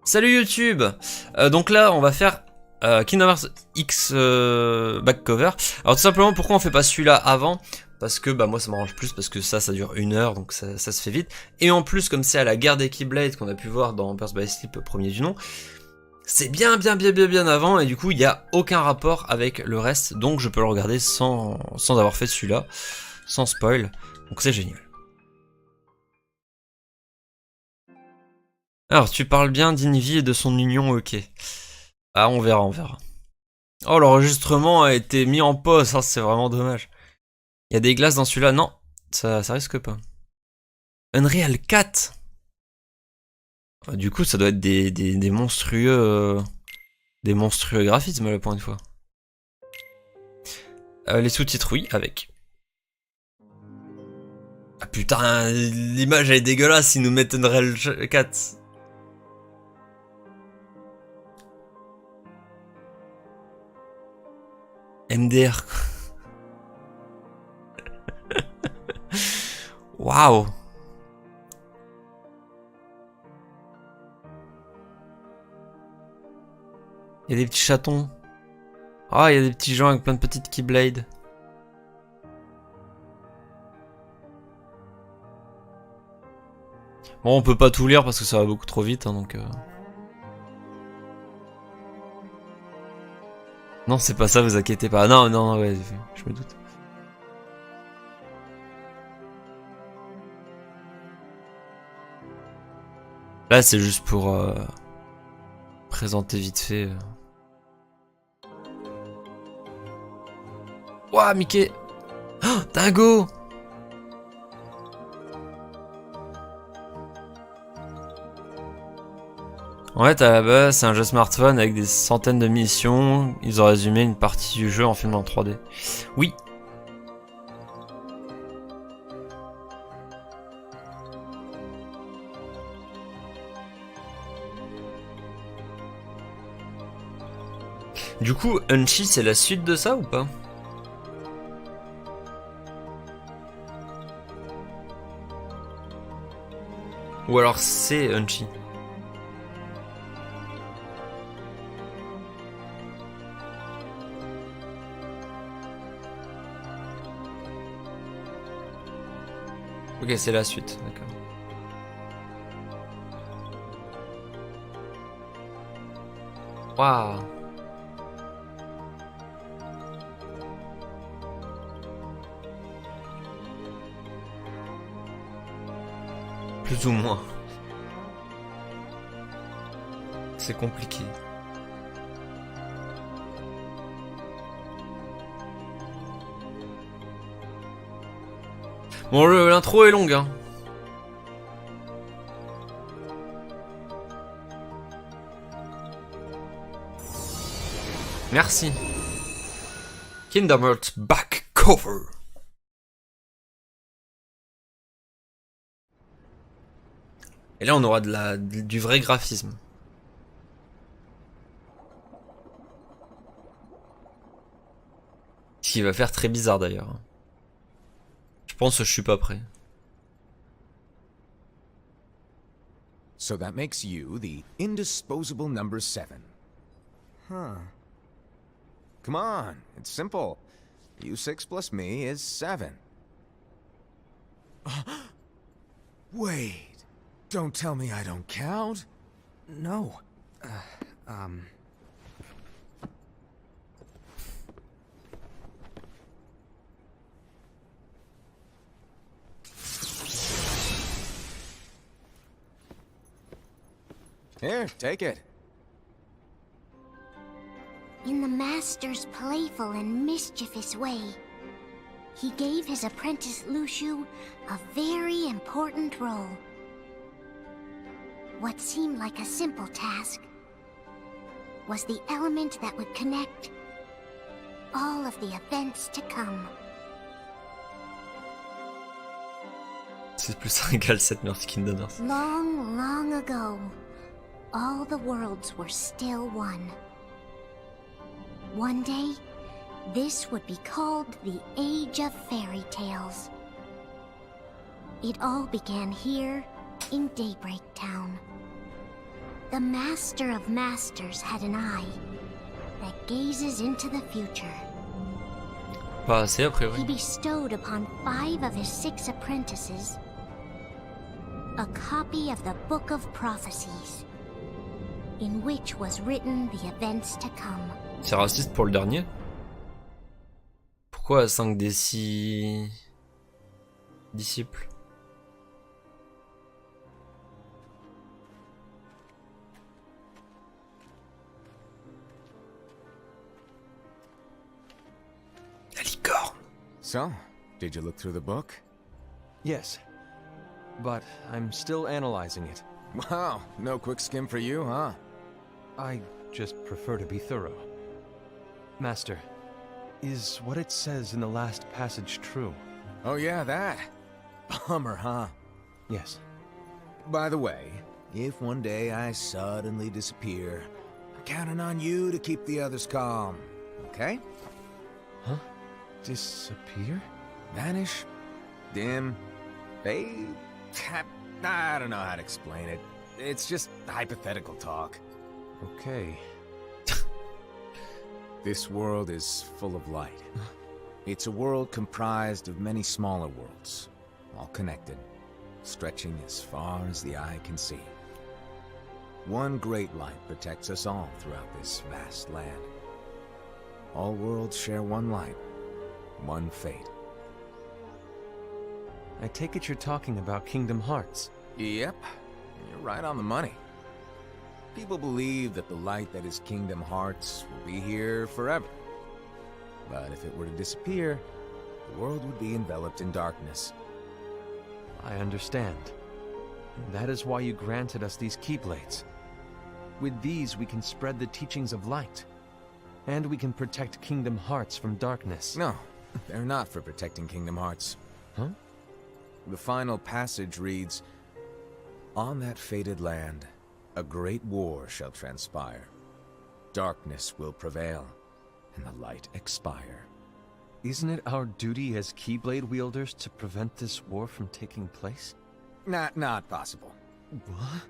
Salut YouTube. Donc là on va faire Kingdom Hearts X back cover. Alors tout simplement pourquoi on fait pas celui-là avant? Parce que bah moi ça m'arrange plus parce que ça dure 1 heure donc ça se fait vite. Et en plus comme c'est à la guerre des Keyblades qu'on a pu voir dans Birth by Sleep premier du nom, c'est bien avant et du coup il n'y a aucun rapport avec le reste. Donc je peux le regarder sans avoir fait celui-là, sans spoil. Donc c'est génial. Alors tu parles bien d'Invi et de son union, ok. Ah on verra. Oh, l'enregistrement a été mis en pause, hein, c'est vraiment dommage. Il y a des glaces dans celui-là, non, ça risque pas. Unreal 4. Du coup, ça doit être des monstrueux graphismes là pour une fois. Les sous-titres, oui, avec. Ah putain, l'image elle est dégueulasse, ils nous mettent Unreal 4. MDR. Waouh. Il y a des petits chatons. Ah, il y a des petits gens avec plein de petites keyblades. Bon, on peut pas tout lire parce que ça va beaucoup trop vite, hein, donc... Non, c'est pas ça, vous inquiétez pas. Non, ouais, je me doute. Là, c'est juste pour présenter vite fait. Ouah, Mickey. Oh, dingo. En fait, à la base, c'est un jeu smartphone avec des centaines de missions. Ils ont résumé une partie du jeu en film en 3D. Oui. Du coup, Unchi, c'est la suite de ça ou pas? Ou alors c'est Unchi? Ok, c'est la suite, d'accord. Waouh. Plus ou moins. C'est compliqué. Bon, l'intro est longue, hein. Merci. Kingdom Hearts back cover. Et là, on aura du vrai graphisme. Ce qui va faire très bizarre d'ailleurs. Je pense que je suis pas prêt. So that makes you the indisposable number 7. Huh. Come on, it's simple. U6 plus me is 7. Wait, don't tell me I don't count. No. Here, take it. In the Master's playful and mischievous way, he gave his apprentice Luciu a very important role. What seemed like a simple task was the element that would connect all of the events to come. C'est plus un égal 7 merci Kingdom Hearts. Long, long ago, all the worlds were still one. One day, this would be called the Age of Fairy Tales. It all began here in Daybreak Town. The Master of Masters had an eye that gazes into the future. Pas assez a He priori. bestowed upon 5 of his 6 apprentices a copy of the Book of Prophecies, in which was written the events to come. C'est raciste pour le dernier? Pourquoi 5 des 6 disciples? La licorne. So, did you look through the book? Yes, but I'm still analyzing it. Wow, no quick skim for you, huh? I just prefer to be thorough. Master, is what it says in the last passage true? Oh yeah, that. Bummer, huh? Yes. By the way, if one day I suddenly disappear, I'm counting on you to keep the others calm, okay? Huh? Disappear? Vanish, dim, fade. I don't know how to explain it. It's just hypothetical talk. Okay. This world is full of light. It's a world comprised of many smaller worlds, all connected, stretching as far as the eye can see. One great light protects us all throughout this vast land. All worlds share one light, one fate. I take it you're talking about Kingdom Hearts. Yep, you're right on the money. People believe that the light that is Kingdom Hearts will be here forever. But if it were to disappear, the world would be enveloped in darkness. I understand. That is why you granted us these Keyblades. With these, we can spread the teachings of light. And we can protect Kingdom Hearts from darkness. No, they're not for protecting Kingdom Hearts. Huh? The final passage reads, "On that fated land, a great war shall transpire. Darkness will prevail, and the light expire." Isn't it our duty as Keyblade wielders to prevent this war from taking place? Not possible. What?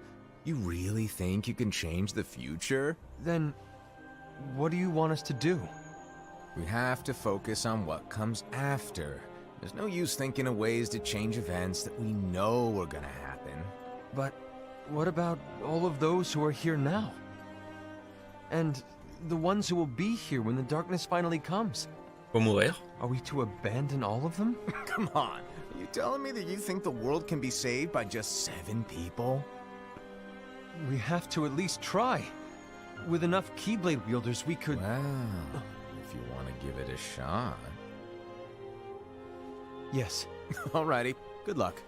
You really think you can change the future? Then, what do you want us to do? We have to focus on what comes after. There's no use thinking of ways to change events that we know are gonna happen. But what about all of those who are here now? And the ones who will be here when the darkness finally comes? Faut mourir. Are we to abandon all of them? Come on, are you telling me that you think the world can be saved by just 7 people? We have to at least try. With enough Keyblade wielders, we could... Well, if you want to give it a shot. Yes. Alrighty, good luck.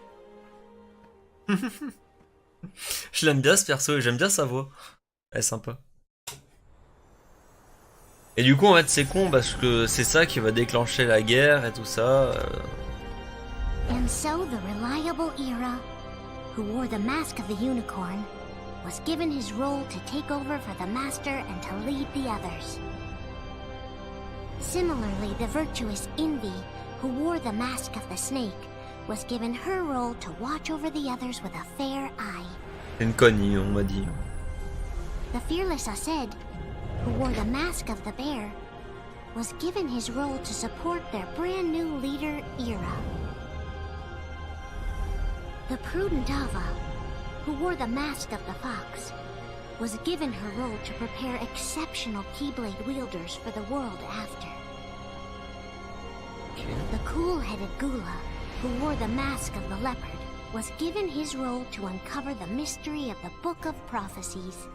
Je l'aime bien ce perso et j'aime bien sa voix. Elle est sympa. Et du coup en fait c'est con parce que c'est ça qui va déclencher la guerre et tout ça. And so the reliable Era, who wore the mask of the unicorn, was given his role to take over for the Master and to lead the others. Similarly, the virtuous Envy, who wore the mask of the snake, was given her role to watch over the others with a fair eye. C'est une connie on m'a dit. The fearless Aced, who wore the mask of the bear, was given his role to support their brand new leader, Era. The prudent Ava, who wore the mask of the fox, was given her role to prepare exceptional Keyblade wielders for the world after. The cool-headed Gula, who wore the mask of the leopard, was given his role to uncover the mystery of the Book of Prophecies.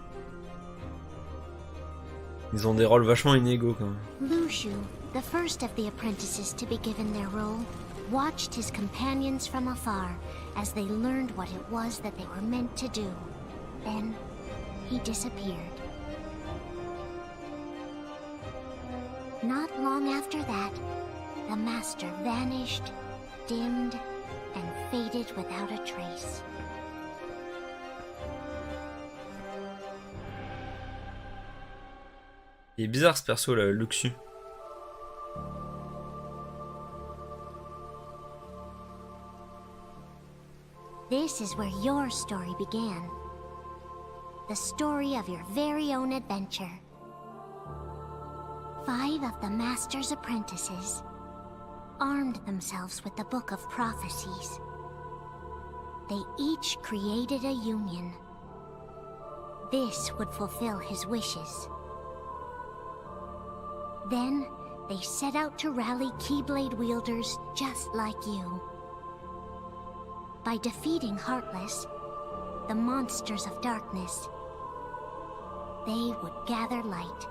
Ils ont des rôles vachement inégaux quand même. Lushu, the first of the apprentices to be given their role, watched his companions from afar as they learned what it was that they were meant to do. Then, he disappeared. Not long after that, the Master vanished, dimmed, and faded without a trace. Il est bizarre ce perso là, Luxu. This is where your story began. the story of your very own adventure. 5 of the Master's apprentices armed themselves with the Book of Prophecies. They each created a union. This would fulfill his wishes. Then, they set out to rally Keyblade wielders just like you. By defeating Heartless, the monsters of darkness, they would gather light.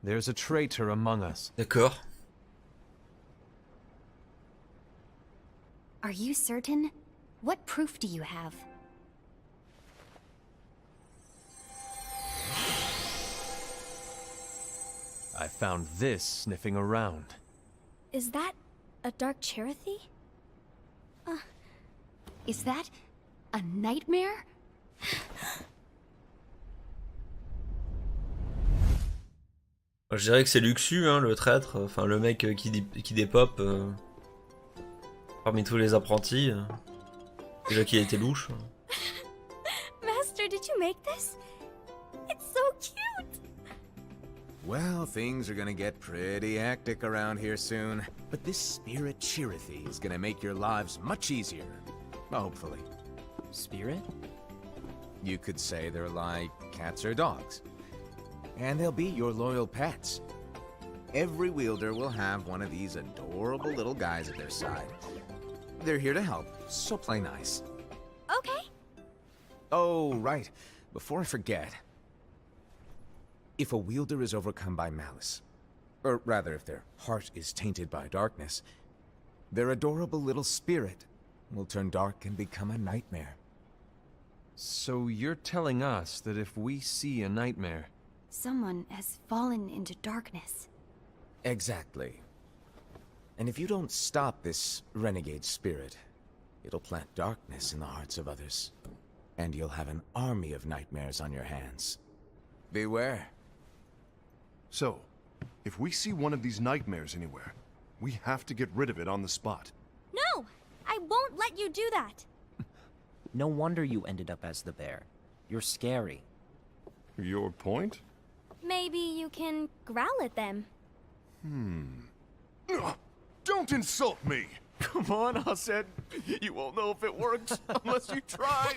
There's a traitor among us. D'accord. Are you certain? What proof do you have? I found this sniffing around. Is that a Dark Cherothy? Is that a nightmare? Je dirais que c'est Luxu, hein, le traître, enfin le mec qui dépop parmi tous les apprentis. Déjà qu'il a été louche. Master, did you make this? It's so cute! Well, things are gonna get pretty hectic around here soon. But this spirit Cherothy is gonna make your lives much easier. Hopefully. Spirit? You could say they're like cats or dogs. And they'll be your loyal pets. Every wielder will have one of these adorable little guys at their side. They're here to help, so play nice. Okay. Oh, right. Before I forget. If a wielder is overcome by malice, or rather if their heart is tainted by darkness, their adorable little spirit will turn dark and become a nightmare. So you're telling us that if we see a nightmare... Someone has fallen into darkness. Exactly. And if you don't stop this renegade spirit, it'll plant darkness in the hearts of others. And you'll have an army of nightmares on your hands. Beware. So, if we see one of these nightmares anywhere, we have to get rid of it on the spot. No! I won't let you do that! No wonder you ended up as the bear. You're scary. Your point? Maybe you can growl at them. Don't insult me! Come on, Hassan. You won't know if it works unless you try.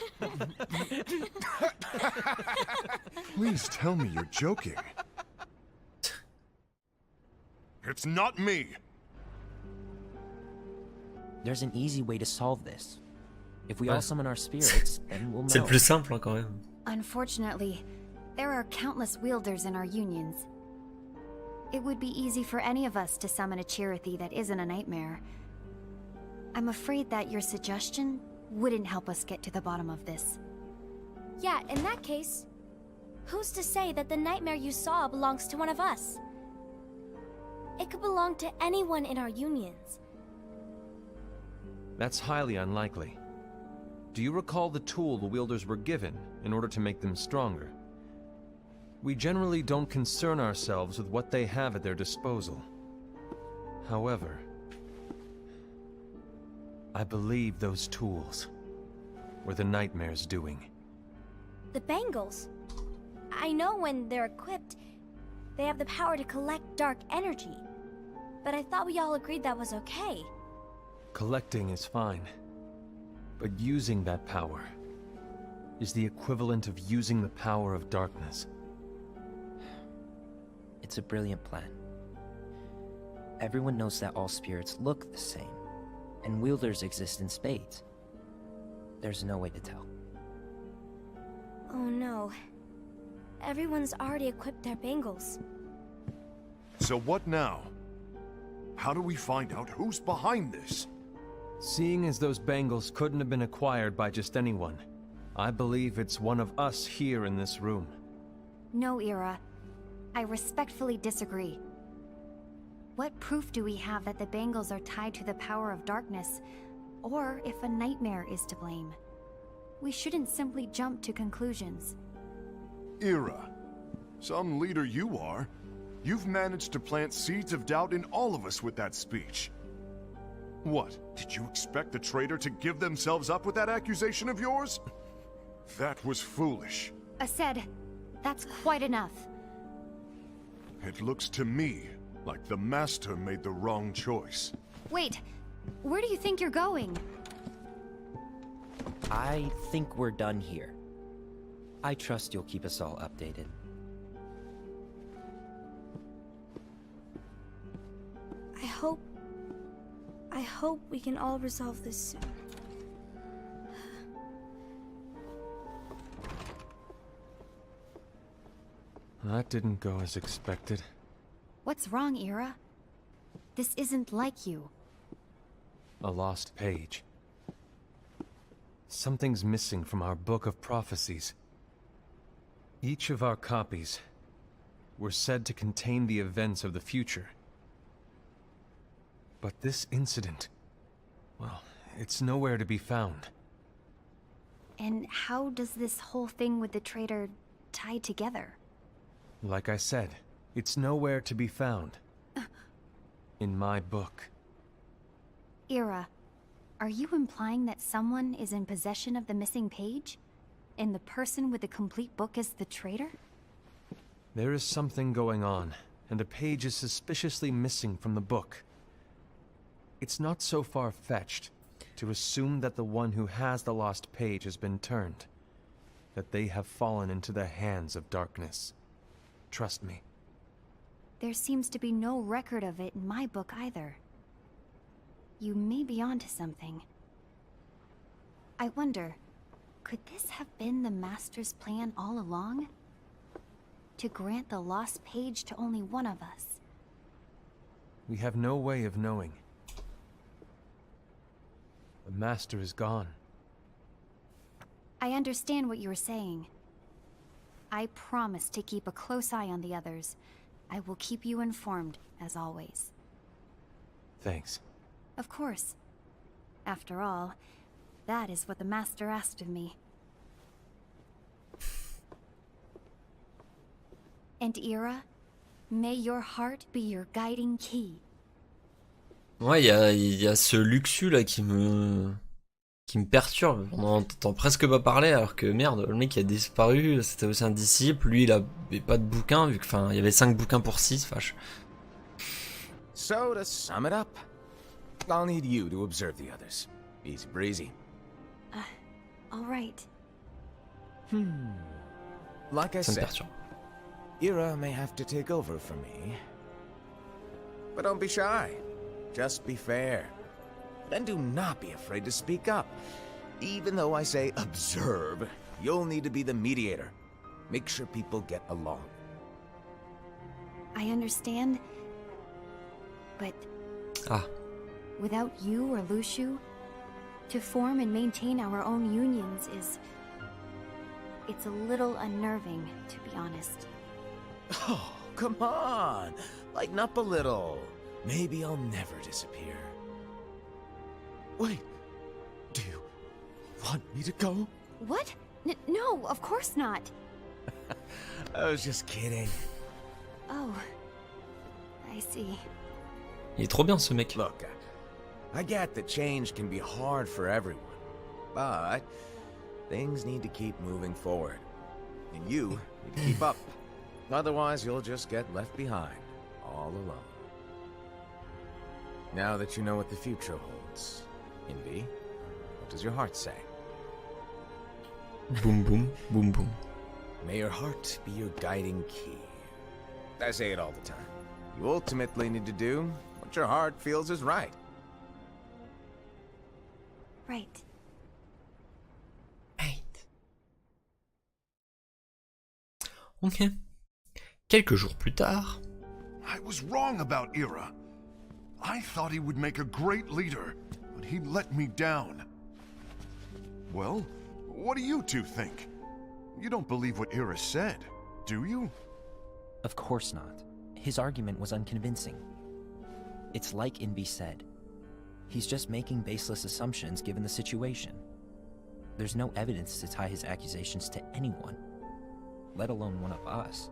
Please tell me you're joking. It's not me! There's an easy way to solve this. If we all summon our spirits, then we'll C'est le know. plus simple, hein, quand même. Unfortunately, there are countless wielders in our unions. It would be easy for any of us to summon a Cherothy that isn't a nightmare. I'm afraid that your suggestion wouldn't help us get to the bottom of this. Yeah, in that case, who's to say that the nightmare you saw belongs to one of us? It could belong to anyone in our unions. That's highly unlikely. Do you recall the tool the wielders were given in order to make them stronger? We generally don't concern ourselves with what they have at their disposal. However, I believe those tools were the nightmare's doing. The bangles. I know when they're equipped, they have the power to collect dark energy. But I thought we all agreed that was okay. Collecting is fine, but using that power is the equivalent of using the power of darkness. It's a brilliant plan. Everyone knows that all spirits look the same, and wielders exist in spades. There's no way to tell. Oh no. Everyone's already equipped their bangles. So what now? How do we find out who's behind this? Seeing as those bangles couldn't have been acquired by just anyone, I believe it's one of us here in this room. No, Ira. I respectfully disagree. What proof do we have that the bangles are tied to the power of darkness, or if a nightmare is to blame? We shouldn't simply jump to conclusions. Ira, some leader you are. You've managed to plant seeds of doubt in all of us with that speech. What, did you expect the traitor to give themselves up with that accusation of yours? That was foolish. Aced, that's quite enough. It looks to me like the Master made the wrong choice. Wait, where do you think you're going? I think we're done here. I trust you'll keep us all updated. I hope we can all resolve this soon. That didn't go as expected. What's wrong, Ira? This isn't like you. A lost page. Something's missing from our book of prophecies. Each of our copies were said to contain the events of the future. But this incident, well, it's nowhere to be found. And how does this whole thing with the traitor tie together? Like I said, it's nowhere to be found. In my book. Ira, are you implying that someone is in possession of the missing page? And the person with the complete book is the traitor? There is something going on, and a page is suspiciously missing from the book. It's not so far-fetched to assume that the one who has the lost page has been turned, that they have fallen into the hands of darkness. Trust me. There seems to be no record of it in my book either. You may be onto something. I wonder, could this have been the Master's plan all along? To grant the lost page to only one of us? We have no way of knowing. The Master is gone. I understand what you are saying. I promise to keep a close eye on the others. I will keep you informed, as always. Thanks. Of course. After all, that is what the Master asked of me. And Ira, may your heart be your guiding key. Ouais, il y a ce Luxu là qui me perturbe. On n'entend presque pas parler alors que merde, le mec qui a disparu, c'était aussi un disciple. Lui, il avait pas de bouquin vu que, enfin, il y avait 5 bouquins pour 6. Fâche. So, to sum it up, I'll need you to observe the others. Easy breezy. All right. Like I Ça me said, perturbe. Ira may have to take over for me. But don't be shy. Just be fair. And do not be afraid to speak up. Even though I say observe, you'll need to be the mediator. Make sure people get along. I understand. But Ah, without you or Luxu, to form and maintain our own unions is... It's a little unnerving, to be honest. Oh, come on. Lighten up a little. Maybe I'll never disappear. Wait. Do you want me to go? What? No, of course not. I was just kidding. Oh, I see. il est trop bien ce mec. Look, I get that change can be hard for everyone, but things need to keep moving forward. And you need to keep up. Otherwise, you'll just get left behind, all alone. Now that you know what the future holds, Invi, what does your heart say? Boum boum, boum boum. May your heart be your guiding key. I say it all the time. You ultimately need to do what your heart feels is right. Right. Ok. Quelques jours plus tard. I was wrong about Ira. I thought he would make a great leader, but he let me down. Well, what do you two think? You don't believe what Ira said, do you? Of course not. His argument was unconvincing. It's like Invi said. He's just making baseless assumptions given the situation. there's no evidence to tie his accusations to anyone, let alone one of us.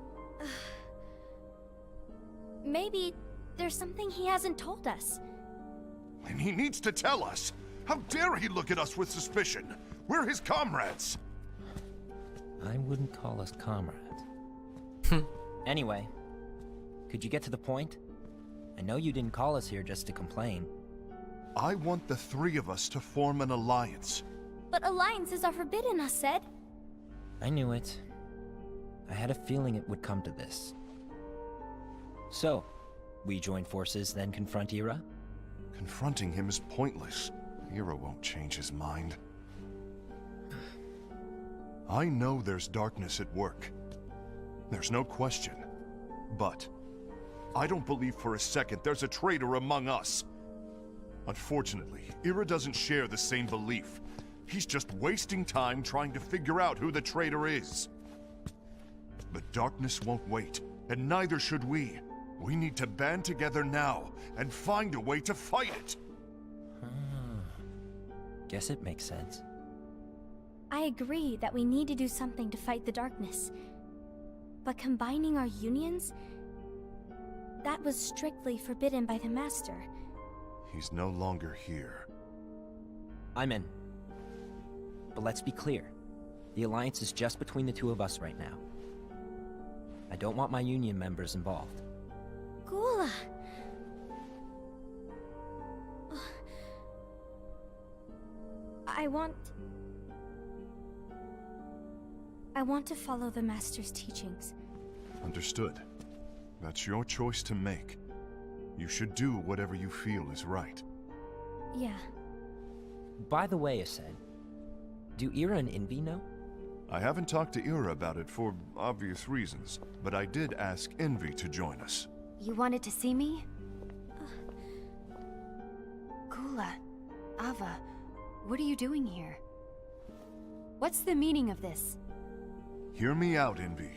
Maybe there's something he hasn't told us. And he needs to tell us. How dare he look at us with suspicion? We're his comrades. I wouldn't call us comrades. Anyway, could you get to the point? I know you didn't call us here just to complain. I want the three of us to form an alliance. But alliances are forbidden, us said. I knew it. I had a feeling it would come to this. So, we join forces, then confront Ira? Confronting him is pointless. Ira won't change his mind. I know there's darkness at work. There's no question. But I don't believe for a second there's a traitor among us. Unfortunately, Ira doesn't share the same belief. He's just wasting time trying to figure out who the traitor is. But darkness won't wait, and neither should we. We need to band together now and find a way to fight it. Guess it makes sense. I agree that we need to do something to fight the darkness. But combining our unions? That was strictly forbidden by the Master. He's no longer here. I'm in. But let's be clear. The alliance is just between the two of us right now. I don't want my union members involved. Gula! I want to follow the Master's teachings. Understood. That's your choice to make. You should do whatever you feel is right. Yeah. By the way, Ased, do Ira and Envy know? I haven't talked to Ira about it for obvious reasons, but I did ask Envy to join us. You wanted to see me? Gula, Ava, what are you doing here? What's the meaning of this? Hear me out, Envy.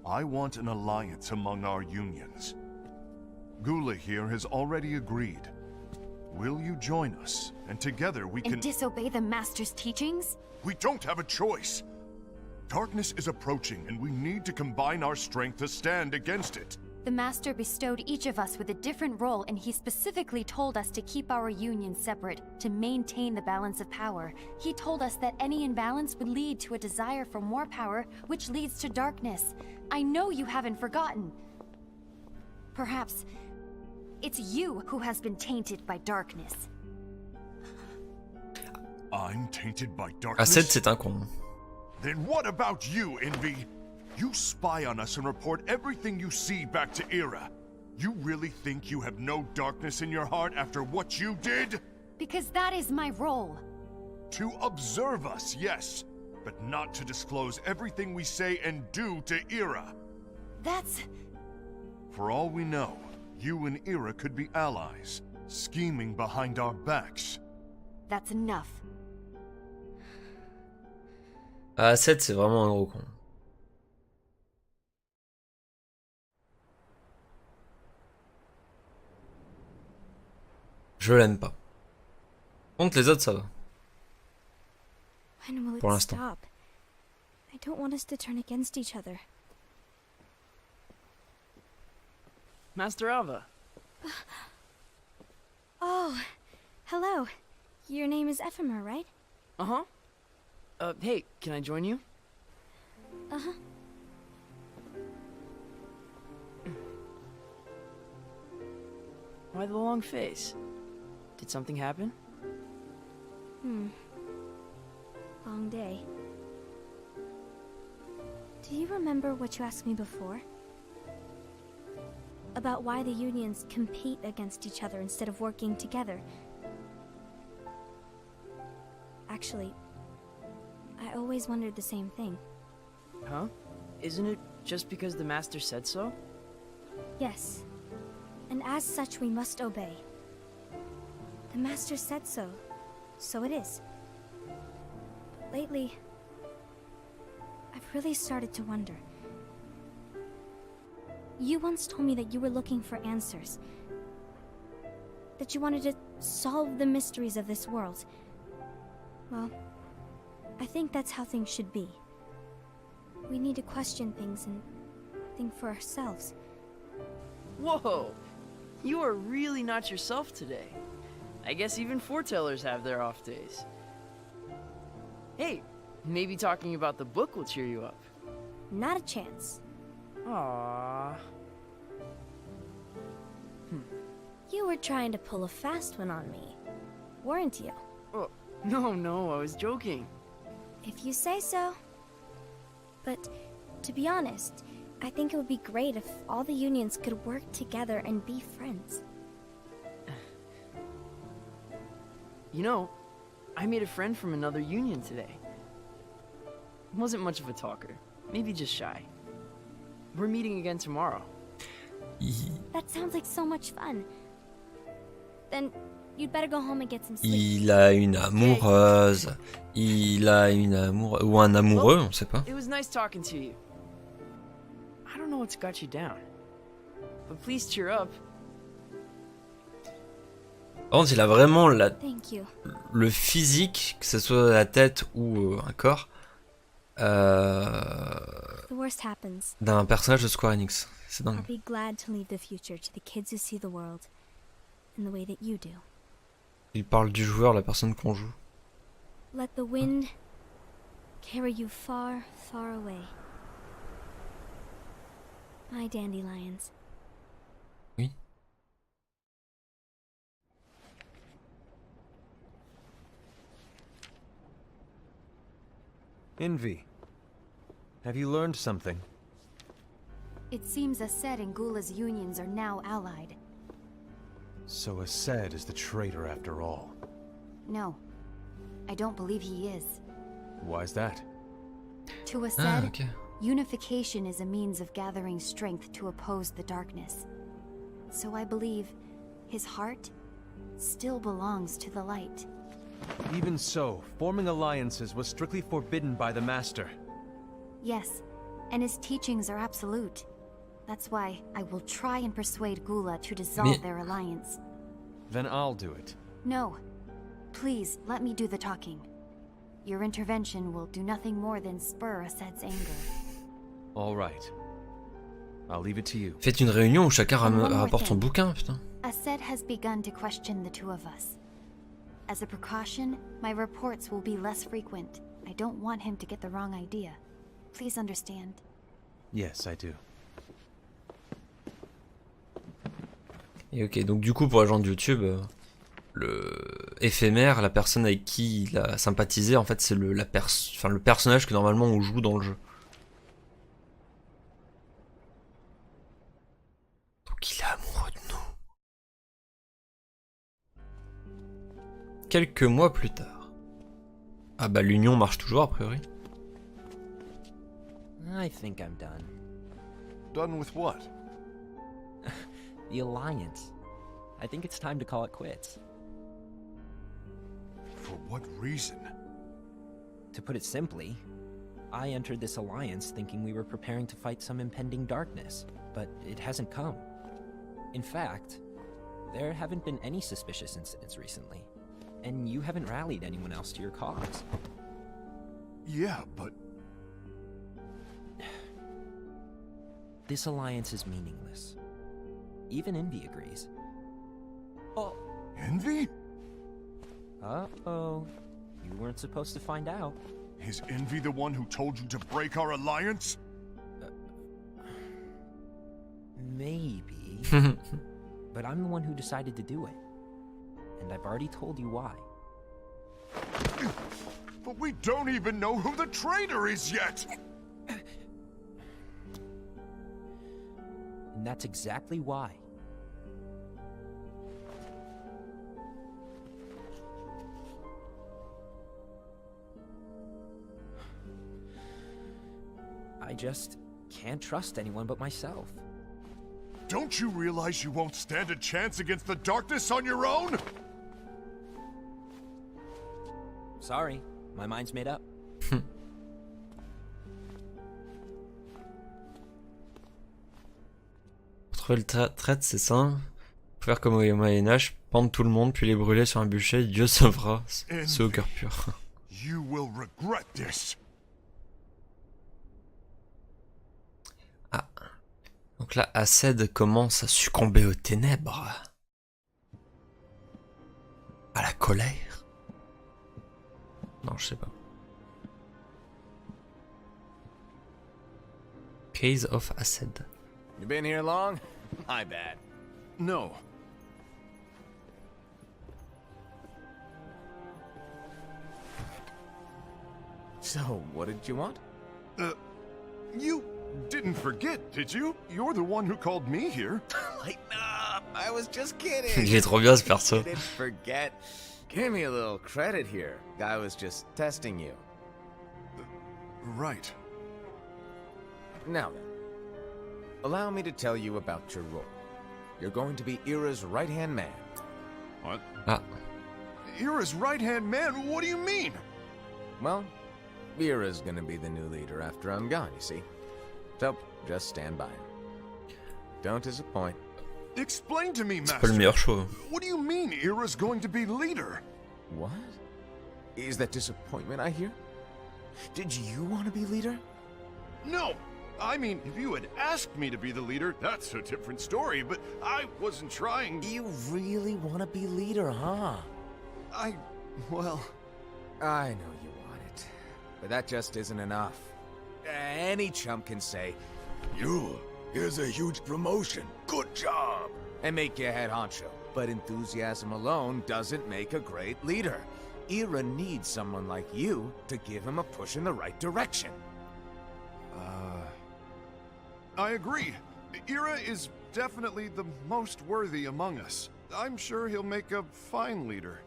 I want an alliance among our unions. Gula here has already agreed. Will you join us? And together we can— And disobey the Master's teachings? We don't have a choice! Darkness is approaching, and we need to combine our strength to stand against it. The Master bestowed each of us with a different role, and he specifically told us to keep our unions separate, to maintain the balance of power. He told us that any imbalance would lead to a desire for more power, which leads to darkness. I know you haven't forgotten. Perhaps it's you who has been tainted by darkness. I'm tainted by darkness? Ased, c'est un con. Then what about you, Envy? You spy on us and report everything you see back to Ira. You really think you have no darkness in your heart after what you did? Because that is my role. To observe us, yes, but not to disclose everything we say and do to Ira. That's... For all we know, you and Ira could be allies, scheming behind our backs. That's enough. Ased, c'est vraiment un gros con. Je l'aime pas. Contre les autres, ça va. When will Pour it l'instant. stop? I don't want us to turn against each other. Master Ava. Oh, hello. Your name is Ephemer, right? Uh-huh. Hey, can I join you? Uh-huh. Why the long face? Did something happen? Long day. Do you remember what you asked me before? About why the unions compete against each other instead of working together. Actually, I always wondered the same thing. Huh? Isn't it just because the Master said so? Yes. And as such, we must obey. The Master said so, so it is. But lately, I've really started to wonder. You once told me that you were looking for answers. That you wanted to solve the mysteries of this world. Well, I think that's how things should be. We need to question things and think for ourselves. Whoa! You are really not yourself today. I guess even foretellers have their off days. Hey, maybe talking about the book will cheer you up. Not a chance. Aww. You were trying to pull a fast one on me, weren't you? Oh, no, I was joking. If you say so. But to be honest, I think it would be great if all the unions could work together and be friends. You know, I made a friend from another union today. Wasn't much of a talker, maybe just shy. We're meeting again tomorrow. That sounds like so much fun. Then you'd better go home and get some sleep. Il a une amoureuse. Il a une amoureuse. Ou un amoureux, on sait pas. It was nice talking to you. I don't know what's got you down, but please cheer up. Par contre, il a vraiment Thank you. le physique, que ce soit la tête ou un corps, The worst happens. d'un personnage de Square Enix. C'est I'll dingue. be glad to leave the future to the kids who see the world in the way that you do. Il parle du joueur, la personne qu'on joue. Let the wind carry you far, far away. My dandelions. Oui. Envy, have you learned something? It seems Ased and Gula's unions are now allied. So Ased is the traitor after all. No, I don't believe he is. Why's that? To Ased, Ah, ok. unification is a means of gathering strength to oppose the darkness. So I believe his heart still belongs to the light. Even so, forming alliances was strictly forbidden by the Master. Yes, and his teachings are absolute. That's why I will try and persuade Gula to dissolve their alliance. Then I'll do it. No. Please, let me do the talking. Your intervention will do nothing more than spur Ased's anger. All right. I'll leave it to you. Faites une réunion où chacun And one more rapporte son thing. bouquin, putain. Ased has begun to question the two of us. As a precaution, my reports will be less frequent. I don't want him to get the wrong idea. Please understand. Yes, I do. Et ok, donc du coup pour les gens de YouTube, le éphémère, la personne avec qui il a sympathisé, en fait c'est le personnage que normalement on joue dans le jeu. Donc il est amoureux de nous. Quelques mois plus tard. Ah bah l'union marche toujours a priori. I think I'm done. Done with what? The Alliance. I think it's time to call it quits. For what reason? To put it simply, I entered this alliance thinking we were preparing to fight some impending darkness, but it hasn't come. In fact, there haven't been any suspicious incidents recently, and you haven't rallied anyone else to your cause. Yeah, but This alliance is meaningless. Even Envy agrees. Oh, Envy? uh-oh. You weren't supposed to find out. Is Envy the one who told you to break our alliance? Maybe. But I'm the one who decided to do it. And I've already told you why. But we don't even know who the traitor is yet! And that's exactly why. I just can't trust anyone but myself. Don't you realize you won't stand a chance against the darkness on your own? Sorry, my mind's made up. Pour trouver le traître, c'est simple. Faut faire comme au Moyen-Âge, pendre tout le monde puis les brûler sur un bûcher, Dieu sauvera ceux au cœur pur. You will regret this. Ah. Donc là, Aced commence à succomber aux ténèbres. À la colère. Non, je sais pas. Case of Aced. You been here long? My bad. No. So, what did you want? You didn't forget, did you? You're the one who called me here. Lighten up! I was just kidding. Il est trop bien ce perso. Didn't forget. Give me a little credit here. Guy was just testing you. Right. Now then, allow me to tell you about your role. You're going to be Ira's right-hand man. What? Ah. Ira's right-hand man? What do you mean? Well, Ira's gonna be the new leader after I'm gone, you see. So, just stand by him. Don't disappoint. Explain to me, C'est pas le Master. meilleur choix. What do you mean Ira's going to be leader? What? Is that disappointment I hear? Did you want to be leader? No! I mean, if you had asked me to be the leader, that's a different story, but I wasn't trying. You really want to be leader, huh? Well... I know you want it, but that just isn't enough. Any chump can say, here's a huge promotion, good job, and make you head honcho. But enthusiasm alone doesn't make a great leader. Ira needs someone like you to give him a push in the right direction. I agree. Ira is definitely the most worthy among us. I'm sure he'll make a fine leader.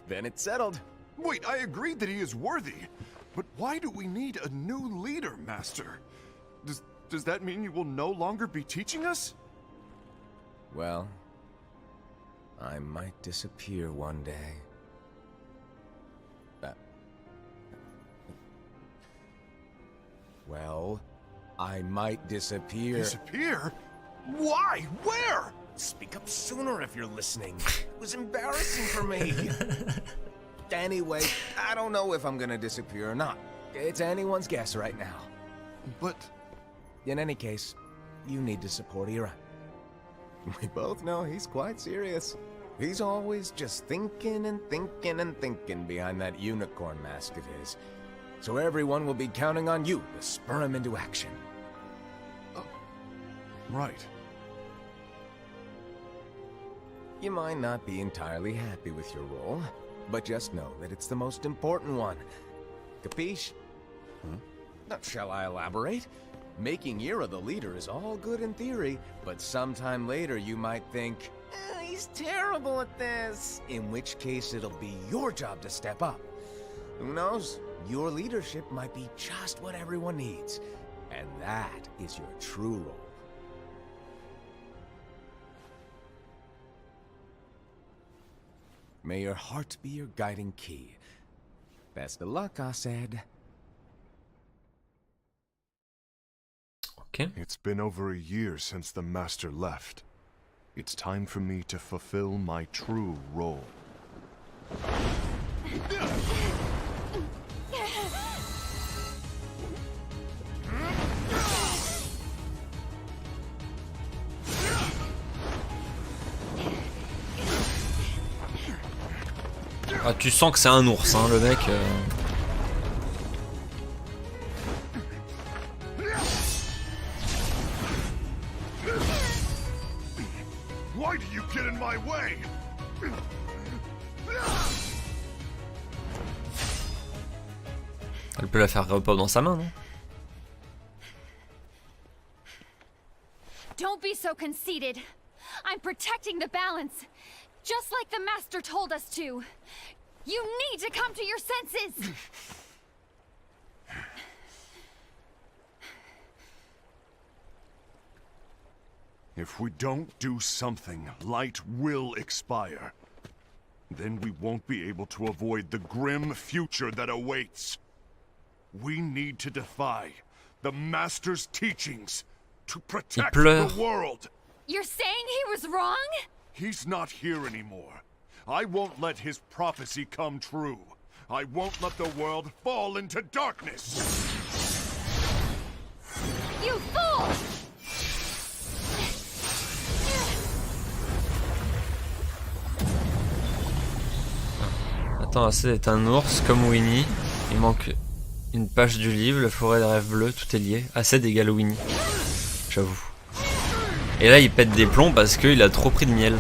Then it's settled. Wait, I agreed that he is worthy. But why do we need a new leader, Master? Does that mean you will no longer be teaching us? Well, I might disappear one day. Well, I might disappear. Disappear? Why? Where? Speak up sooner if you're listening. It was embarrassing for me. Anyway, I don't know if I'm gonna disappear or not. It's anyone's guess right now. But... In any case, you need to support Ira. We both know he's quite serious. He's always just thinking and thinking and thinking behind that unicorn mask of his. So everyone will be counting on you to spur him into action. Right. You might not be entirely happy with your role, but just know that it's the most important one. Capiche? Shall I elaborate? Making Ira the leader is all good in theory, but sometime later you might think, he's terrible at this. In which case it'll be your job to step up. Who knows? Your leadership might be just what everyone needs. And that is your true role. May your heart be your guiding key. Best of luck, Aced. Ok. It's been over a year since the Master left. It's time for me to fulfill my true role. Ah, tu sens que c'est un ours, hein, le mec. Why do you get in my way? Elle peut la faire repop dans sa main, non? Don't be so conceited. I'm protecting the balance, just like the Master told us to. You need to come to your senses! If we don't do something, light will expire. Then we won't be able to avoid the grim future that awaits. We need to defy the Master's teachings to protect the world. You're saying he was wrong? He's not here anymore. I won't let his prophecy come true. I won't let the world fall into darkness! You fool! Attends, assez est un ours comme Winnie. Il manque une page du livre, la forêt de rêve bleu, tout est lié. Aced égale Winnie. J'avoue. Et là, il pète des plombs parce qu'il a trop pris de miel.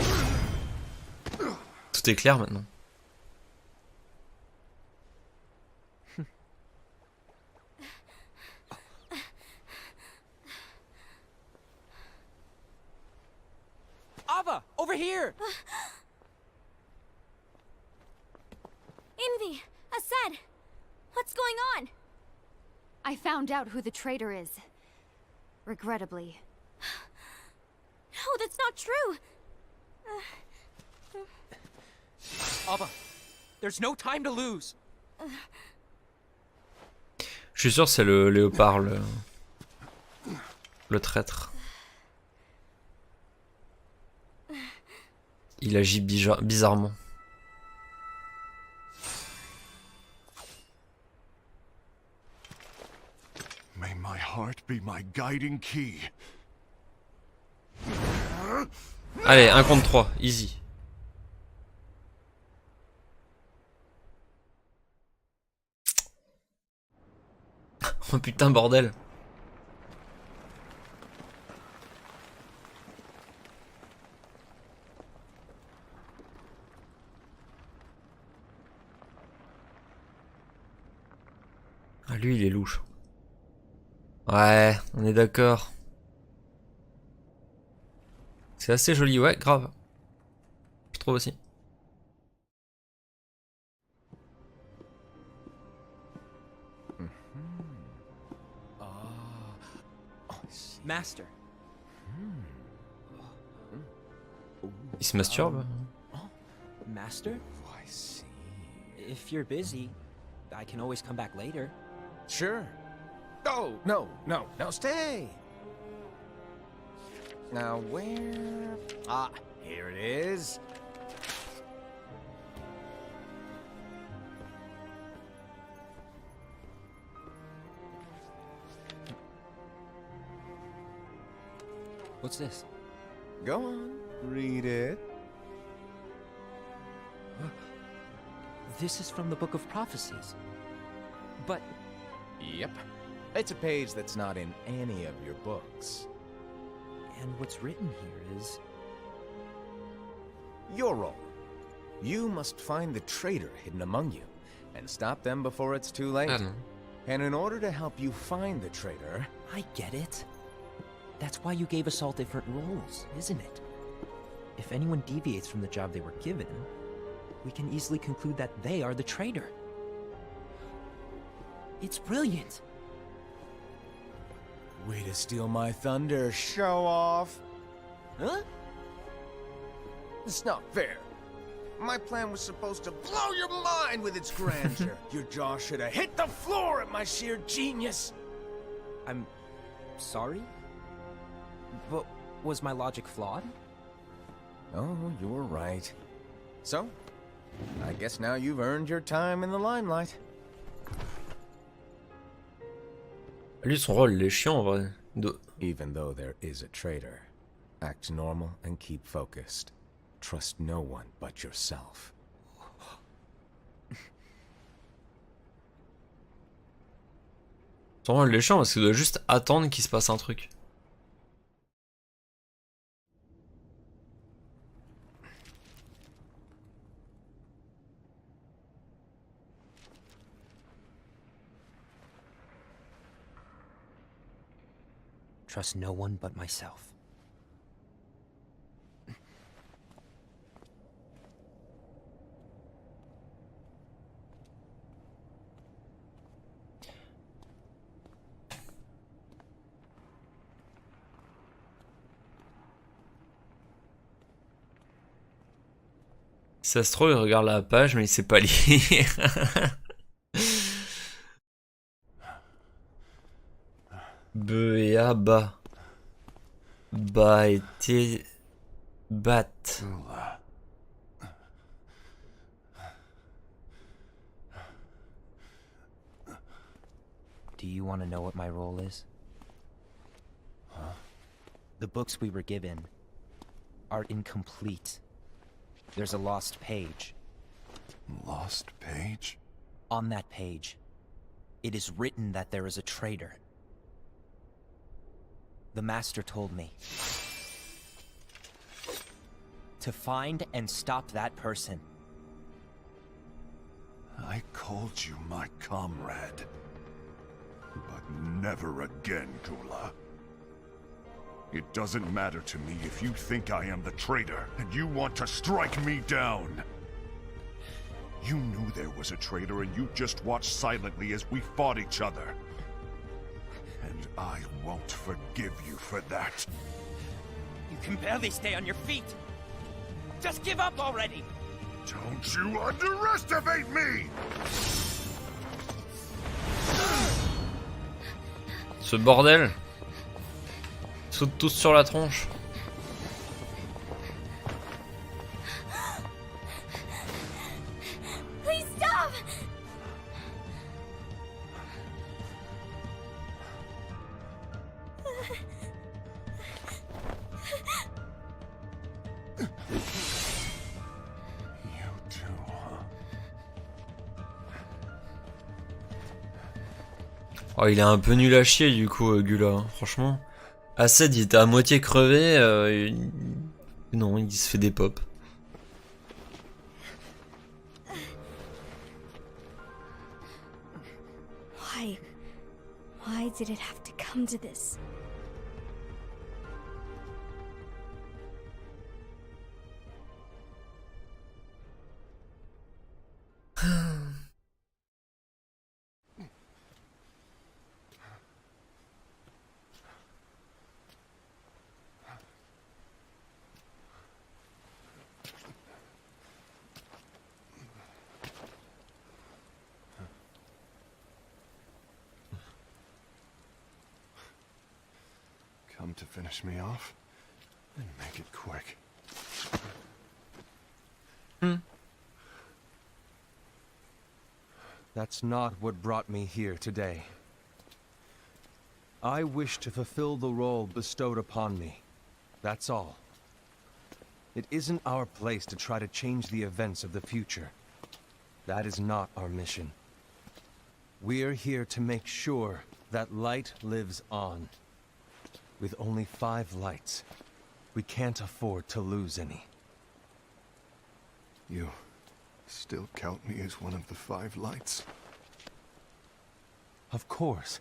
Tout est clair maintenant. Ava, over here! Envy! Aced! What's going on? I found out who the traitor is. Regrettably. No, that's not true! Ava, there's no time to lose. Je suis sûr que c'est le léopard, le traître. Il agit bizarrement. May my heart be my guiding key. Allez, 1 contre 3, easy. Oh putain, bordel. Ah, lui, il est louche. Ouais, on est d'accord. C'est assez joli, ouais, grave. Je trouve aussi. Master. Il se masturbe. Master? I see. If you're busy, I can always come back later. Sure. Oh, no, stay. Now where? Ah, here it is. What's this? Go on, read it. This is from the Book of Prophecies. But Yep. It's a page that's not in any of your books. and what's written here is Your role. You must find the traitor hidden among you, and stop them before it's too late. Ah non. And in order to help you find the traitor, I get it. That's why you gave us all different roles, isn't it? If anyone deviates from the job they were given, we can easily conclude that they are the traitor. It's brilliant. way to steal my thunder, show off. Huh? It's not fair. My plan was supposed to blow your mind with its grandeur. Your jaw should have hit the floor at my sheer genius. I'm sorry? But was my logic flawed? Oh, you were right. So, I guess now you've earned your time in the limelight. Lui, son rôle, il est chiant en vrai. Even though there is a traitor, act normal and keep focused. Trust no one but yourself. Son rôle, il est chiant parce qu'il doit juste attendre qu'il se passe un truc. Trust no one but myself. Si ça se trouve, il regarde la page, mais il sait pas lire. B et A, bas. Bas était... bat. Do you want to know what my role is? Huh? The books we were given are incomplete. There's a lost page. Lost page? On that page, it is written that there is a traitor. The Master told me to find and stop that person. I called you my comrade. But never again, Gula. It doesn't matter to me if you think I am the traitor, and you want to strike me down. You knew there was a traitor, and you just watched silently as we fought each other. And I won't forgive you for that. You can barely stay on your feet. Just give up already! Don't you underestimate me! Ce bordel. Ils sautent tous sur la tronche. Please stop! You too, huh? Oh, il est un peu nul à chier du coup, Gula, hein, franchement. Aced, il était à moitié crevé. Non, il se fait des pops. Why did it have to come to this? Come to finish me off? And make it quick. That's not what brought me here today. I wish to fulfill the role bestowed upon me. That's all. It isn't our place to try to change the events of the future. That is not our mission. We're here to make sure that light lives on. With only 5 lights, we can't afford to lose any. You still count me as one of the 5 lights? Of course.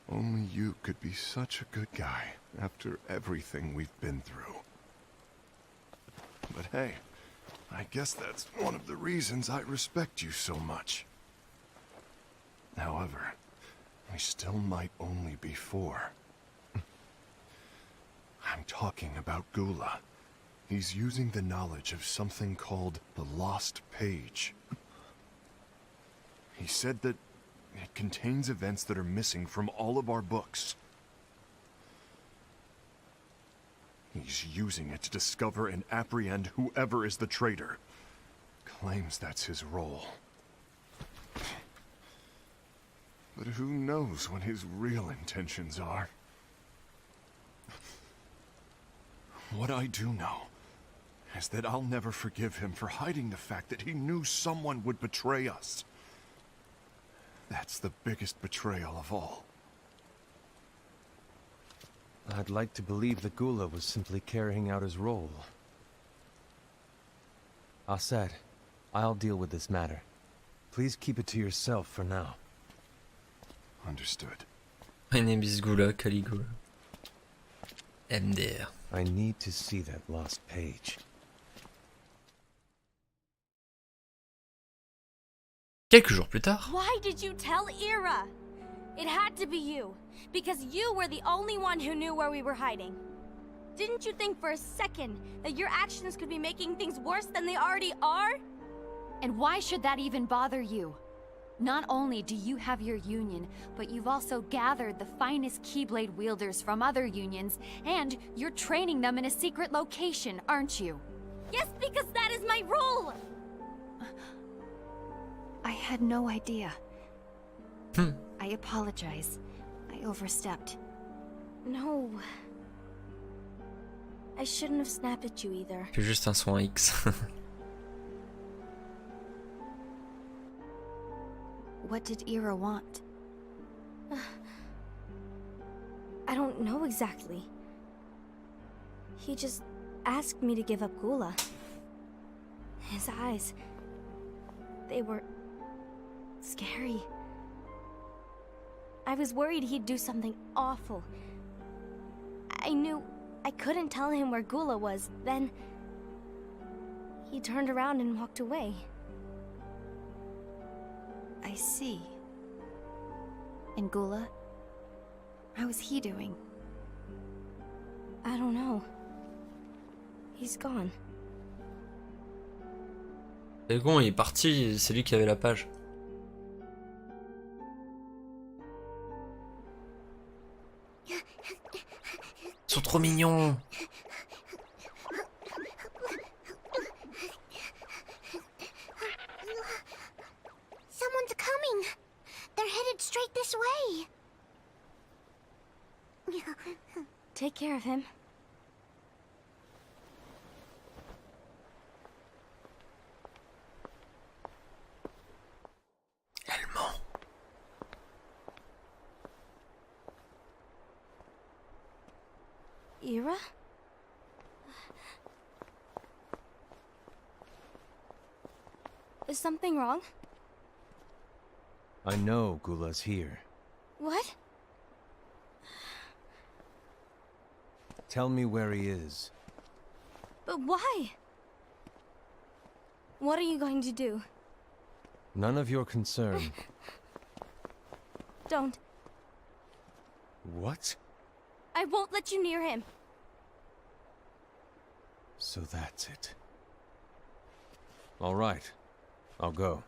Only you could be such a good guy after everything we've been through. But hey, I guess that's one of the reasons I respect you so much. However, we still might only be 4. I'm talking about Gula. He's using the knowledge of something called the Lost Page. He said that it contains events that are missing from all of our books. He's using it to discover and apprehend whoever is the traitor. Claims that's his role. But who knows what his real intentions are? What I do know is that I'll never forgive him for hiding the fact that he knew someone would betray us. That's the biggest betrayal of all. I'd like to believe that Gula was simply carrying out his role. Aced, I'll deal with this matter. Please keep it to yourself for now. Understood. My name is Gula, Caligula. MDR. I need to see that lost page. Quelques jours plus tard. Why did you tell Ira? It had to be you, because you were the only one who knew where we were hiding. Didn't you think for a second that your actions could be making things worse than they already are? And why should that even bother you? Not only do you have your union, but you've also gathered the finest Keyblade wielders from other unions, and you're training them in a secret location, aren't you? Yes, because that is my role! I had no idea. I apologize. I overstepped. No. I shouldn't have snapped at you either. Fais juste un son X. What did Ira want? I don't know exactly. He just asked me to give up Gula. His eyes, they were scary. I was worried he'd do something awful. I knew I couldn't tell him where Gula was. Then he turned around and walked away. I see. And Gula? How is he doing? I don't know. He's gone. C'est con, il est parti, c'est lui qui avait la page. Ils sont trop mignons. Someone's coming. They're headed straight this way. Take care of him. Elle ment. Ira? Is something wrong? I know Gula's here. What? Tell me where he is. But why? What are you going to do? None of your concern. Don't. What? I won't let you near him. So that's it. All right. I'll go.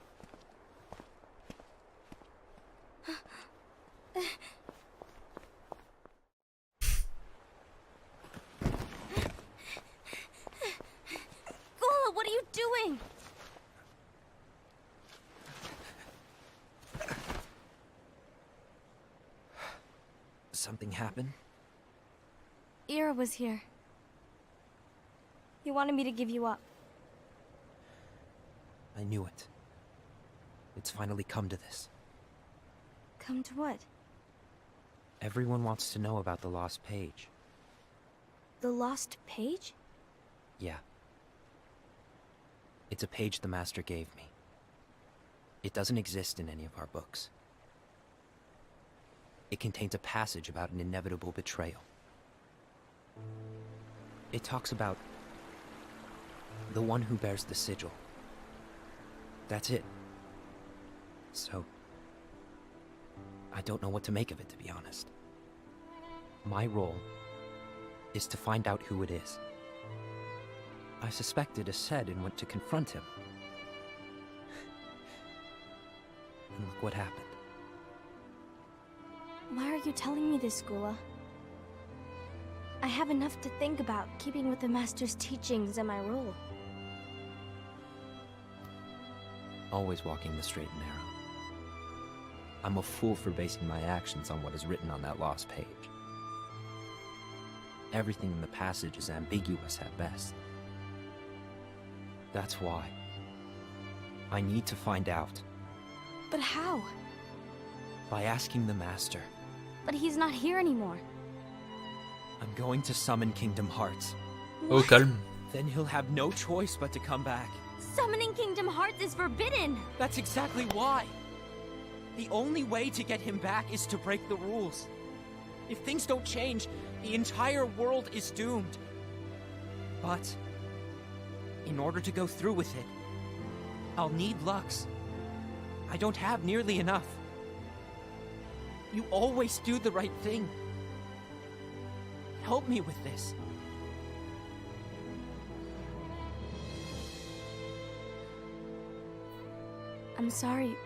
Gula, what are you doing? Something happened? Ira was here. He wanted me to give you up. I knew it. It's finally come to this. Come to what? Everyone wants to know about the lost page. The lost page? Yeah. It's a page the Master gave me. It doesn't exist in any of our books. It contains a passage about an inevitable betrayal. It talks about the one who bears the sigil. That's it. So, I don't know what to make of it, to be honest. My role is to find out who it is. I suspected Ased and went to confront him. And look what happened. Why are you telling me this, Gula? I have enough to think about, keeping with the Master's teachings and my role. Always walking the straight and narrow. I'm a fool for basing my actions on what is written on that lost page. Everything in the passage is ambiguous at best. That's why I need to find out. But how? By asking the Master. But he's not here anymore. I'm going to summon Kingdom Hearts. Oh, calme. Then he'll have no choice but to come back. Summoning Kingdom Hearts is forbidden! That's exactly why. The only way to get him back is to break the rules. If things don't change, the entire world is doomed. But in order to go through with it, I'll need Lux. I don't have nearly enough. You always do the right thing. Help me with this. I'm sorry.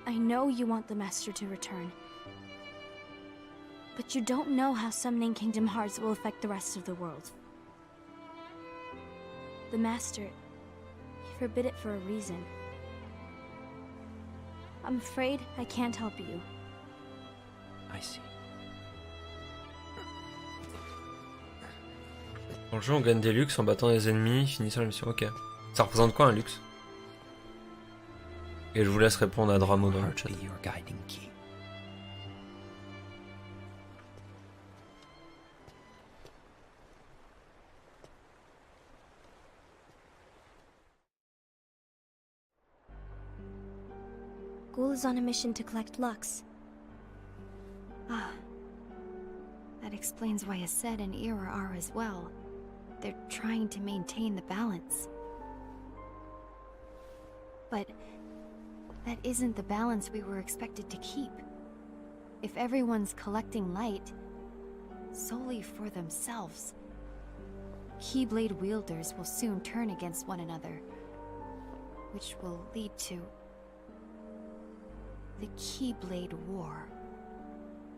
I know you want the Master to return. But you don't know how summoning Kingdom Hearts will affect the rest of the world. The Master, he forbid it for a reason. I'm afraid I can't help you. I see. Dans le jeu, on gagne des luxe en battant les ennemis, finissant la mission. Ok. Ça représente quoi un luxe? Et je vous laisse répondre à Dramo dans le chat. Be your guiding key. Ghoul is on a mission to collect Lux. Ah. That explains why Ased and Ira are as well. They're trying to maintain the balance. But that isn't the balance we were expected to keep. If everyone's collecting light solely for themselves, Keyblade wielders will soon turn against one another, which will lead to the Keyblade War.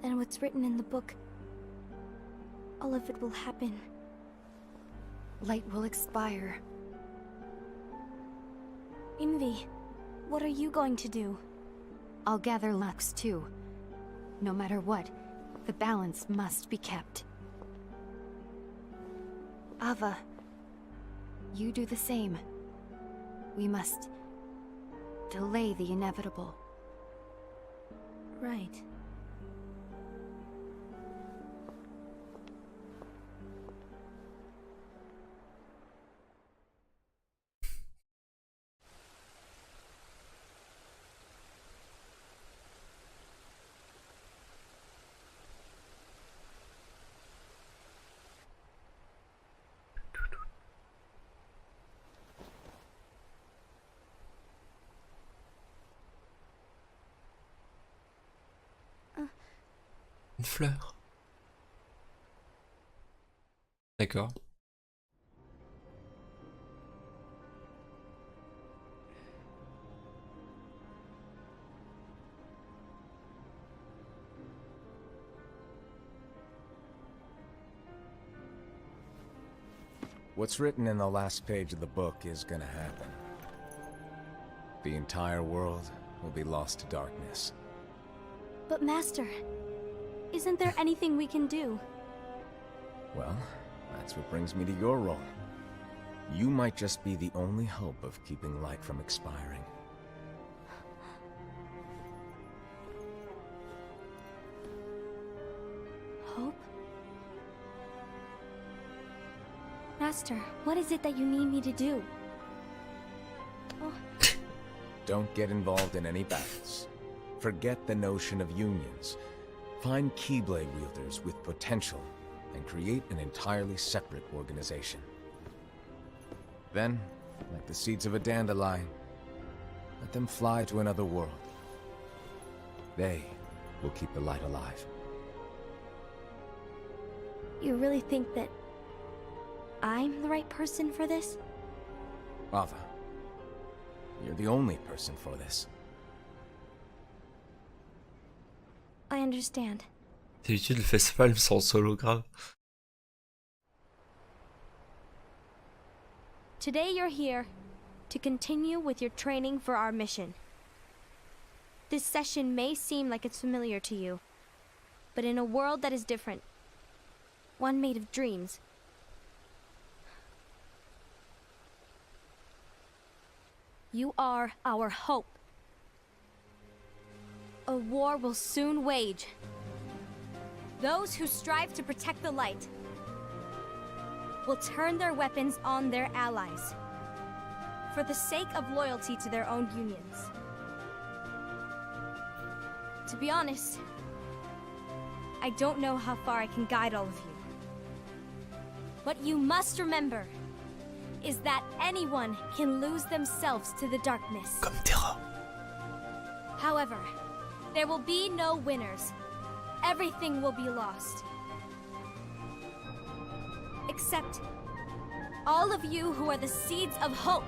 Then what's written in the book, all of it will happen. Light will expire. Envy, what are you going to do? I'll gather Lux too. No matter what, the balance must be kept. Ava, you do the same. We must delay the inevitable. Right. Une fleur. D'accord. What's written in the last page of the book is gonna happen. The entire world will be lost to darkness. But Master, isn't there anything we can do? Well, that's what brings me to your role. You might just be the only hope of keeping light from expiring. Hope? Master, what is it that you need me to do? Oh. Don't get involved in any battles. Forget the notion of unions. Find Keyblade wielders with potential and create an entirely separate organization. Then, like the seeds of a dandelion, let them fly to another world. They will keep the light alive. You really think that I'm the right person for this? Ava, you're the only person for this. I understand. D'habitude, le festival sans solo grave. Today you're here to continue with your training for our mission. This session may seem like it's familiar to you, but in a world that is different, one made of dreams, you are our hope. A war will soon wage. Those who strive to protect the light will turn their weapons on their allies for the sake of loyalty to their own unions. To be honest, I don't know how far I can guide all of you. What you must remember is that anyone can lose themselves to the darkness. Comme Terra. However, there will be no winners. Everything will be lost. Except all of you who are the seeds of hope.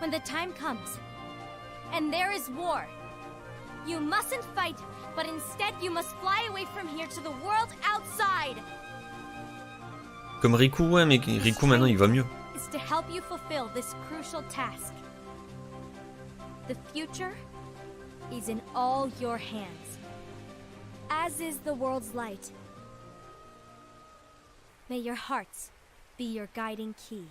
When the time comes, and there is war, you mustn't fight, but instead you must fly away from here to the world outside. Comme Riku, ouais, mais Riku maintenant il va mieux. Is to help you fulfill this crucial task. The future is in all your hands. as is the world's light. May your hearts be your guiding key.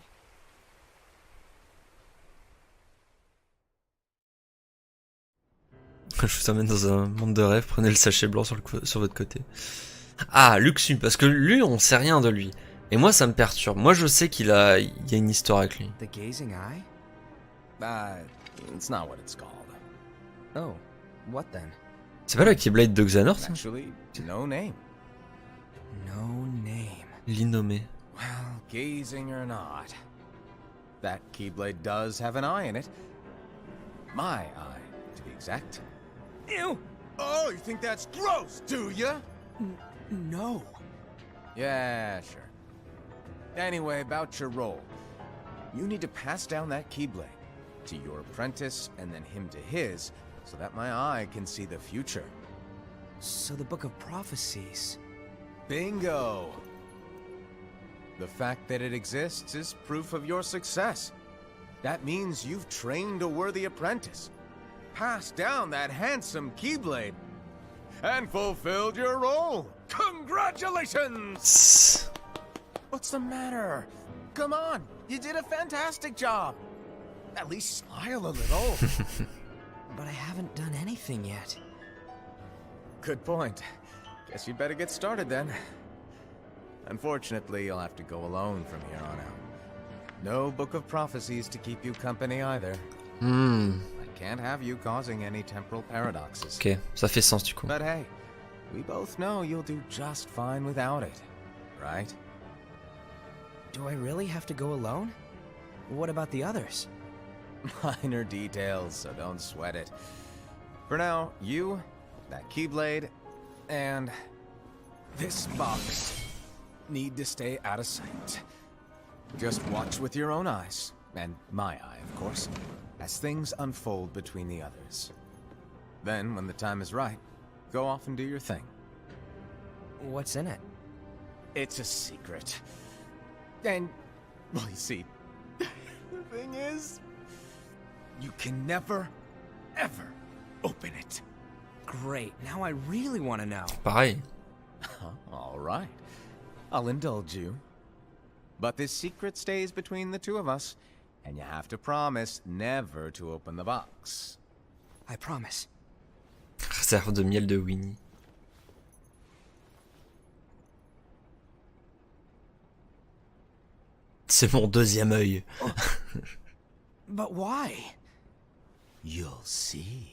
Je vous emmène dans un monde de rêve, prenez le sachet blanc sur votre côté. Ah, Luxu, parce que lui, on sait rien de lui. Et moi, ça me perturbe. Moi, je sais il y a une histoire avec lui. The gazing eye? It's not what it's called. Oh, what then? C'est pas la Keyblade de Xehanort, ça? Actually, no name. No name. L'innommé. Well, gazing or not, that Keyblade does have an eye in it. My eye, to be exact. Ew! Oh, you think that's gross, do ya? No. Yeah, sure. Anyway, about your role. You need to pass down that Keyblade to your apprentice and then him to his, so that my eye can see the future. So the Book of Prophecies. Bingo! The fact that it exists is proof of your success. That means you've trained a worthy apprentice, passed down that handsome Keyblade, and fulfilled your role. Congratulations! What's the matter? Come on, you did a fantastic job. At least smile a little. But I haven't done anything yet. Good point. Guess you'd better get started then. Unfortunately, you'll have to go alone from here on out. No Book of Prophecies to keep you company either. I can't have you causing any temporal paradoxes. Ok, ça fait sens du coup. But hey, we both know you'll do just fine without it, right? Do I really have to go alone? What about the others? Minor details, so don't sweat it. For now, you, that Keyblade, and this box need to stay out of sight. Just watch with your own eyes, and my eye, of course, as things unfold between the others. Then, when the time is right, go off and do your thing. What's in it? It's a secret. And, well, you see, the thing is, you can never, ever open it. Great, now I really want to know. Pareil. All right. I'll indulge you. But this secret stays between the two of us, and you have to promise never to open the box. I promise. Réserve de miel de Winnie. C'est mon deuxième œil. But why? You'll see.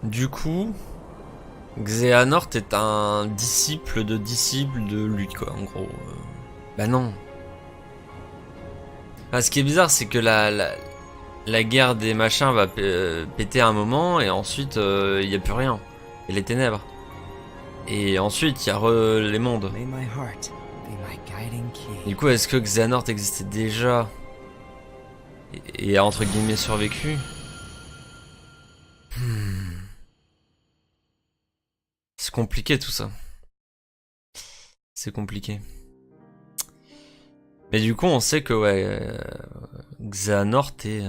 Du coup, Xehanort est un disciple de lui, quoi, en gros. Bah non. Ah, ce qui est bizarre, c'est que la guerre des machins va péter à un moment, et ensuite, il n'y a plus rien. Il y a les ténèbres. Et ensuite, il y a les mondes. May my heart be my guiding key. Du coup, est-ce que Xehanort existait déjà et a entre guillemets survécu? C'est compliqué tout ça. C'est compliqué. Mais du coup, on sait que ouais, Xehanort est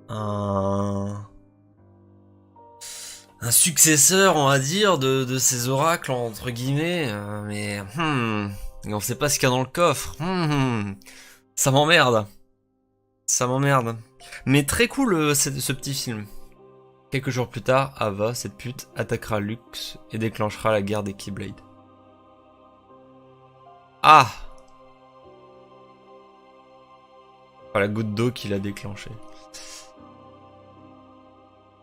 un successeur, on va dire, de ces oracles entre guillemets. Mais on sait pas ce qu'il y a dans le coffre. Ça m'emmerde. Ça m'emmerde. Mais très cool ce petit film. Quelques jours plus tard, Ava, cette pute, attaquera Lux et déclenchera la guerre des Keyblades. Ah! Enfin, la goutte d'eau qui l'a déclenché.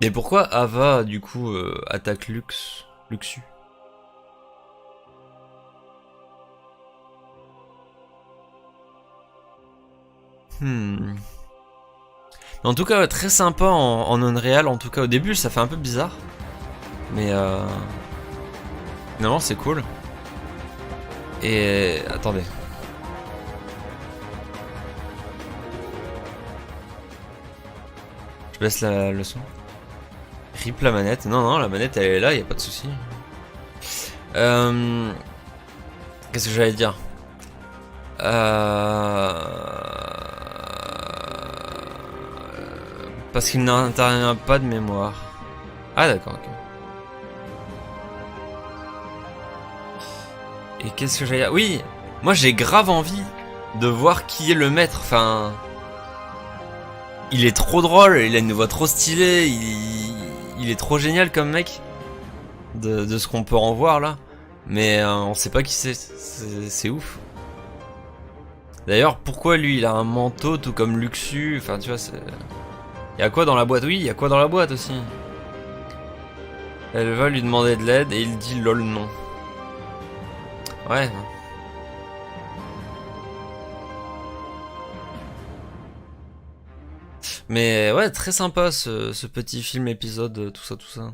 Mais pourquoi Ava, du coup, attaque Luxu? En tout cas, très sympa en Unreal. En tout cas, au début, ça fait un peu bizarre. Mais finalement, c'est cool. Et attendez. Je baisse le son. Rip la manette. Non, la manette, elle est là, y a pas de souci. Qu'est-ce que j'allais dire? Parce qu'il n'intervient pas de mémoire. Ah d'accord, ok. Et qu'est-ce que j'allais dire? Oui, moi j'ai grave envie de voir qui est le maître. Enfin, il est trop drôle, il a une voix trop stylée, il est trop génial comme mec. De ce qu'on peut en voir là. Mais on sait pas qui c'est. C'est ouf. D'ailleurs, pourquoi lui il a un manteau tout comme Luxu? Enfin, tu vois, c'est. Y'a quoi dans la boîte? Oui, y'a quoi dans la boîte aussi? Elle va lui demander de l'aide et il dit lol non. Ouais. Mais ouais, très sympa ce petit film épisode, tout ça.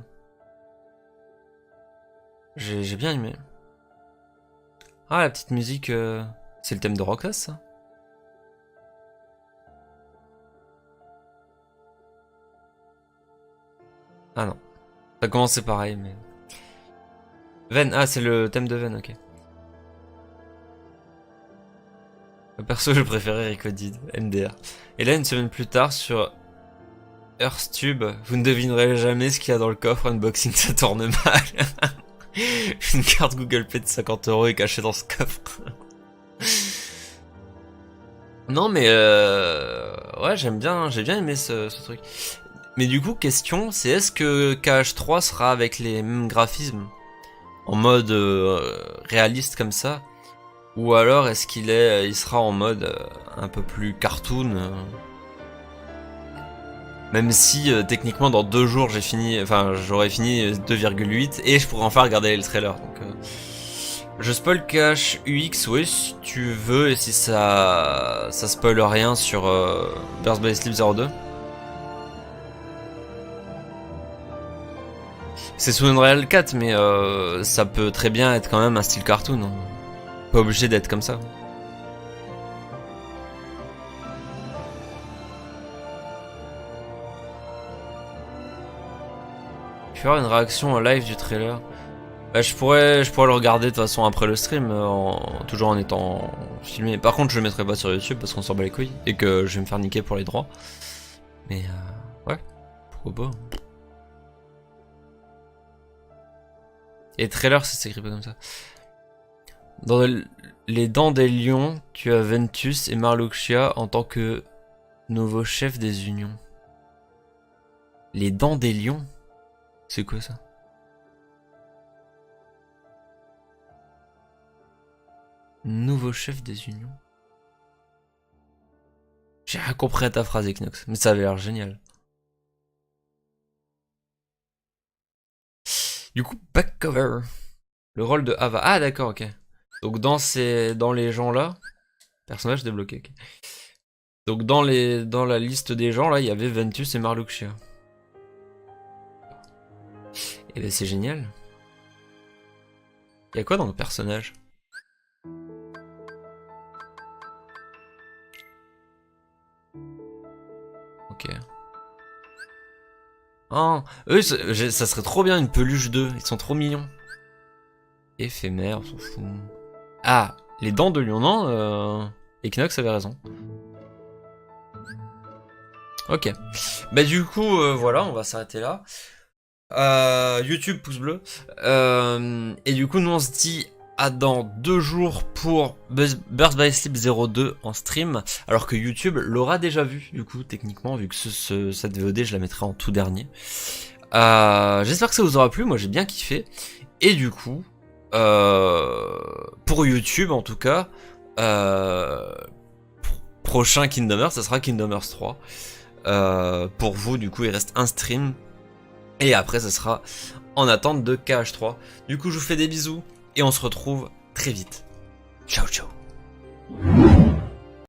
J'ai bien aimé. Ah, la petite musique, c'est le thème de Rockhouse, ça? Ah non. Ça commence pareil, mais... Ven, ah c'est le thème de Ven, ok. Perso, je préférais Recoded, MDR. Et là, une semaine plus tard, sur Earthtube, vous ne devinerez jamais ce qu'il y a dans le coffre, unboxing, ça tourne mal. Une carte Google Pay de 50 € est cachée dans ce coffre. Non mais ouais, j'ai bien aimé ce truc. Mais du coup, question, c'est est-ce que KH3 sera avec les mêmes graphismes en mode réaliste comme ça, ou alors est-ce il sera en mode un peu plus cartoon, même si techniquement dans 2 jours j'aurais fini 2,8 et je pourrais enfin regarder le trailer. Donc je spoil KH UX, oui, si tu veux, et si ça spoil rien sur Birth by Sleep 02. C'est sous Unreal 4, mais ça peut très bien être quand même un style cartoon. Hein. Pas obligé d'être comme ça. Je vais faire une réaction en live du trailer. Bah, je pourrais le regarder de toute façon après le stream, toujours en étant filmé. Par contre, je le mettrai pas sur YouTube parce qu'on s'en bat les couilles et que je vais me faire niquer pour les droits. Mais ouais, pourquoi pas. Et trailer, ça s'écrit pas comme ça. Dans les Dents des Lions, tu as Ventus et Marluxia en tant que nouveau chef des Unions. Les Dents des Lions? C'est quoi ça? Nouveau chef des Unions? J'ai rien compris à ta phrase, Equinox, mais ça avait l'air génial. Du coup, back cover. Le rôle de Ava. Ah d'accord, ok. Donc dans les gens là, personnage débloqué. Okay. Donc dans la liste des gens là, il y avait Ventus et Marluxia. Et ben c'est génial. Il y a quoi dans le personnage? Ok. Oh, eux, ça serait trop bien une peluche d'eux. Ils sont trop mignons. Éphémère, on s'en fout. Ah, les Dents de Lion, non Equinox avait raison. Ok. Bah du coup, voilà, on va s'arrêter là. YouTube, pouce bleu. Et du coup, nous on se dit à dans 2 jours pour Birth by Sleep 02 en stream. Alors que YouTube l'aura déjà vu, du coup, techniquement, vu que cette VOD, je la mettrai en tout dernier. J'espère que ça vous aura plu, moi j'ai bien kiffé. Et du coup, pour YouTube en tout cas, prochain Kingdom Hearts, ça sera Kingdom Hearts 3. Pour vous, du coup, il reste un stream. Et après, ça sera en attente de KH3. Du coup, je vous fais des bisous. Et on se retrouve très vite. Ciao, ciao.